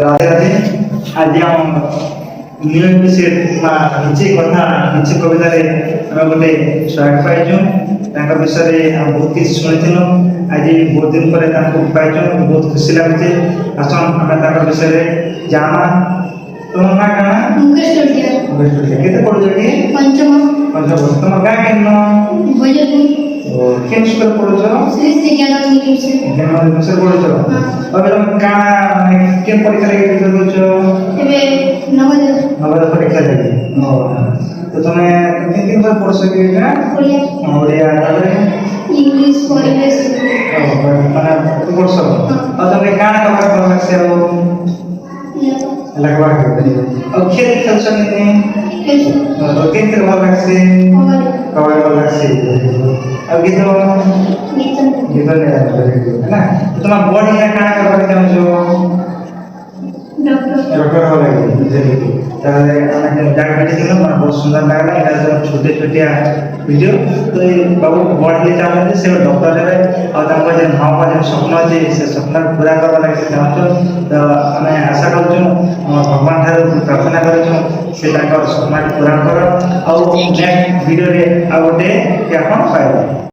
ରାଧେ ରାଧେ। ଆଜି ଆମ new episode କିଛି କଥା କିଛି କବିତାରେ ଆମେ ଗୋଟେ ସ୍ୱାଗତ ପାଇଛୁ। ତାଙ୍କ ବିଷୟରେ ଆମେ ବହୁତ କିଛି ଶୁଣିଥିଲୁ। ଆଜି ବହୁତ ଦିନ ପରେ ତାଙ୍କୁ ପାଇଛୁ, ବହୁତ ଖୁସି ଲାଗୁଛି। ଆସନ୍ ଆମେ ତାଙ୍କ ବିଷୟରେ ଜାଣା। ତୁମ ନାଁ କାଣା? ମୁକେଶ ଚୌଟିଆ। କେତେ ପଢୁଛ କି? ପଞ୍ଚମ। ପଞ୍ଚମ। ତୁମ ଗାଁ କେନ? ଭୋଜପୁର। କେନ୍ ସ୍କୁଲ ପଢୁଛ? ଶ୍ରୀ ଶ୍ରୀ ଜ୍ଞାନ ୟୁନିଭର୍ସିଟି। ଜ୍ଞାନ ୟୁନିଭର୍ସିଟି ପଢୁଛ। ଏବେ ତମେ କାଣା ମାନେ କେନ୍ ପରୀକ୍ଷା ଲାଗି ରେଜଲ୍ଟ ଦଉଛ? ଏବେ ନବୋଦୟ। ନବୋଦୟ ପରୀକ୍ଷା ଲାଗି। ତ ତମେ କେନ୍ କେନ୍ ବହି ପଢୁଛ କି ଏଇଟା? ଓଡ଼ିଆ। ଓଡ଼ିଆ ତାପରେ ଇଂଲିଶ ପରିବେଶ। ମାନେ ପଢୁଛ। ଆଉ ତମେ କାଣା କରବା ଭଲ ଲାଗ୍ସି ଆଉ? लगवा के और खेल खेल सकते हैं और किन खेल वाला से कबड्डी वाला से अब गीत गीत ले है ना तो तुम बॉडी का काना करबा चाहो जो डॉक्टर वाला है তাহলে অনেক জায়গা পেয়েছিল মানে বহুত সুন্দর লাগলো। এটা ছোটে ছোটিয়া ভিডিও তো এই বাবু বড় হলে চাহুଛନ୍ତି ସେ ଡକ୍ଟର ହେବେ ଆଉ ତାଙ୍କ ଯେ ଭାବବା ଯେ ସ୍ୱପ୍ନ ଅଛି ସେ ସ୍ୱପ୍ନ ପୁରା କରିବା ଲାଗି ସେ ଚାହୁଁଛୁ। ତ ଆମେ ଆଶା କରୁଛୁ ଭଗବାନ ଠାରୁ ପ୍ରାର୍ଥନା କରୁଛୁ ସେ ତାଙ୍କର ସ୍ୱପ୍ନ ପୂରଣ କର। ଆଉ ନେକ୍ସଟ ଭିଡ଼ିଓରେ ଆଉ ଗୋଟେ ଆପଣ ପାଇବେ।